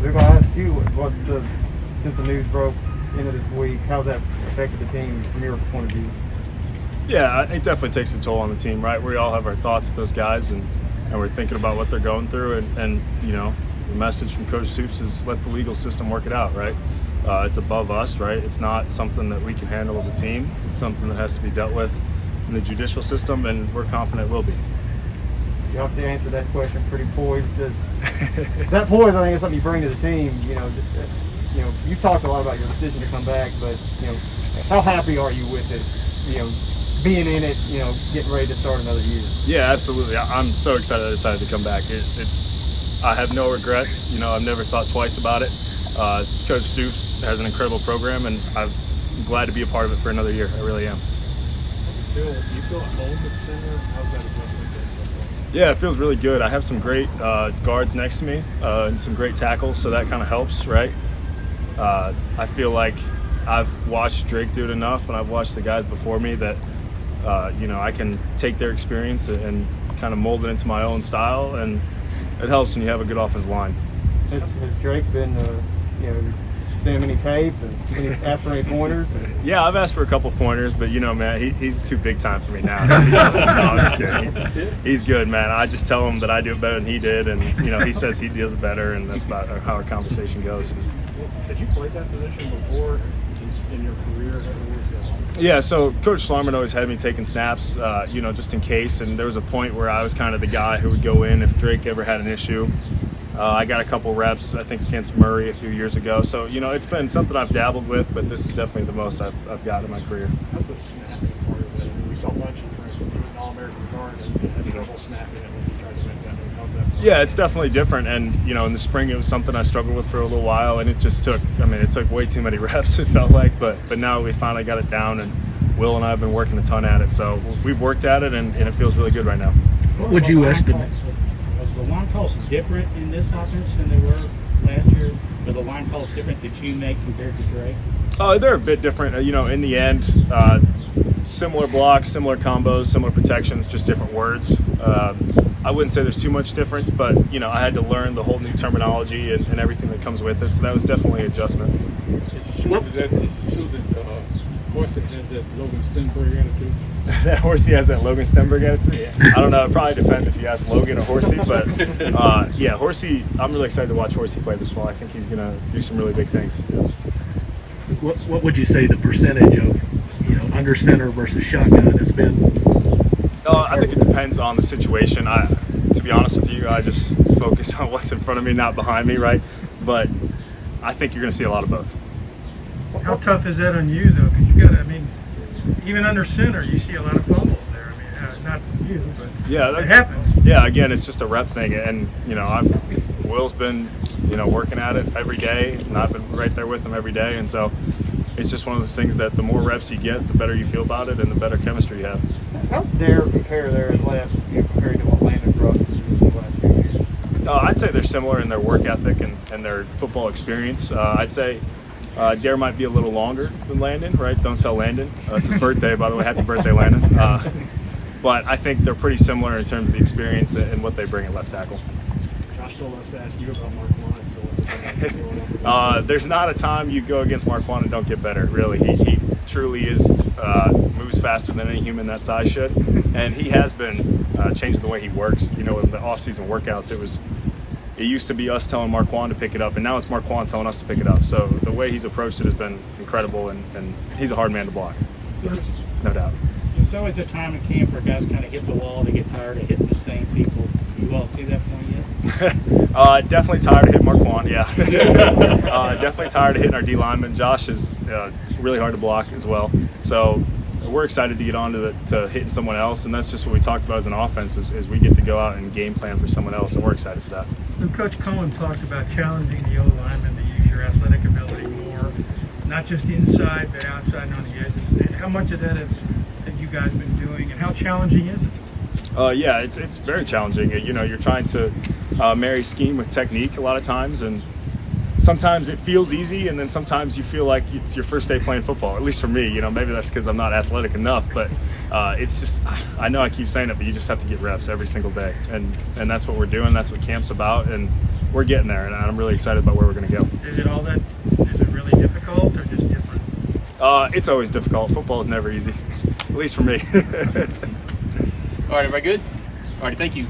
Luke, I'll ask you, since the news broke into this week, how's that affected the team from your point of view? Yeah, it definitely takes a toll on the team, right? We all have our thoughts with those guys, and we're thinking about what they're going through. And you know, the message from Coach Stoops is let the legal system work it out, right? It's above us, right? It's not something that we can handle as a team. It's something that has to be dealt with in the judicial system, and we're confident it will be. You obviously answered that question pretty poised. That poise, I think, is something you bring to the team. You know, you talked a lot about your decision to come back, but you know, how happy are you with it? You know, being in it, you know, getting ready to start another year. Yeah, absolutely. I'm so excited I decided to come back. I have no regrets. You know, I've never thought twice about it. Coach Stoops has an incredible program, and I'm glad to be a part of it for another year. I really am. Do you feel at home at center? How's that adjustment been? Yeah, it feels really good. I have some great guards next to me and some great tackles, so that kind of helps, right? I feel like I've watched Drake do it enough, and I've watched the guys before me that you know, I can take their experience and kind of mold it into my own style, and it helps when you have a good offensive line. Has Drake been, you know, seen him any tape and asked for any pointers? Yeah, I've asked for a couple pointers, but you know, man, he's too big time for me now. No, I'm just kidding. He's good, man. I just tell him that I do it better than he did, and you know, he says he does it better, and that's about how our conversation goes. Had you played that position before in your career? Yeah, so Coach Schlarman always had me taking snaps, you know, just in case. And there was a point where I was kind of the guy who would go in if Drake ever had an issue. I got a couple reps, I think, against Murray a few years ago. So, you know, it's been something I've dabbled with, but this is definitely the most I've got in my career. How's the snapping part of it? I mean, we saw Lunchy, for instance, he was an All-American guard and had trouble snapping it when he tried to make that. How's that part? Yeah, it's definitely different. And, you know, in the spring it was something I struggled with for a little while, and it just took, I mean, it took way too many reps, it felt like. But now we finally got it down, and Will and I have been working a ton at it. So we've worked at it, and it feels really good right now. What would you estimate? Are the line calls different in this offense than they were last year? Are the line calls different that you make compared to Drake? They're a bit different. You know, in the end, similar blocks, similar combos, similar protections, just different words. I wouldn't say there's too much difference, but, you know, I had to learn the whole new terminology and everything that comes with it. So that was definitely an adjustment. Is it true that Horsey has that Logan Stenberg attitude? That Horsey has that Logan Stenberg attitude? Yeah. I don't know. It probably depends if you ask Logan or Horsey. But, yeah, Horsey, I'm really excited to watch Horsey play this fall. I think he's going to do some really big things. What would you say the percentage of, you know, under center versus shotgun has been? I think it depends on the situation. To be honest with you, I just focus on what's in front of me, not behind me, right? But I think you're going to see a lot of both. How tough is that on you, though? Because you got, I mean, even under center, you see a lot of fumbles there. I mean, not from you, but yeah, it happens. Yeah, again, it's just a rep thing, and you know, Will's been, you know, working at it every day, and I've been right there with him every day, and so it's just one of those things that the more reps you get, the better you feel about it, and the better chemistry you have. How does Dare compare there at left, you know, compared to what Landon brought us the last few years? I'd say they're similar in their work ethic and their football experience. I'd say Dare might be a little longer than Landon, right? Don't tell Landon. It's his birthday, by the way. Happy birthday, Landon. But I think they're pretty similar in terms of the experience and what they bring at left tackle. Josh told us to ask you about Markjuan, so what's going on? There's not a time you go against Markjuan and don't get better, really. He truly is, moves faster than any human that size should. And he has been changing the way he works. You know, in the off-season workouts, it used to be us telling Markjuan to pick it up, and now it's Markjuan telling us to pick it up. So the way he's approached it has been incredible, and he's a hard man to block, no doubt. It's always a time in camp where guys kind of hit the wall, they get tired of hitting the same people. You all see that point yet? Definitely tired of hitting Markjuan, yeah. Definitely tired of hitting our D lineman. Josh is really hard to block as well. So we're excited to get on to hitting someone else, and that's just what we talked about as an offense is we get to go out and game plan for someone else, and we're excited for that. And Coach Cohen talked about challenging the O-lineman to use your athletic ability more, not just inside but outside and on the edges. And how much of that have you guys been doing, and how challenging is it? Yeah, it's very challenging. You know, you're trying to marry scheme with technique a lot of times, and sometimes it feels easy, and then sometimes you feel like it's your first day playing football, at least for me. You know, maybe that's because I'm not athletic enough, but it's just, I know I keep saying it, but you just have to get reps every single day, and that's what we're doing. That's what camp's about, and we're getting there, and I'm really excited about where we're going to go. Is it really difficult or just different? It's always difficult. Football is never easy, at least for me. All right, everybody good? All right, thank you.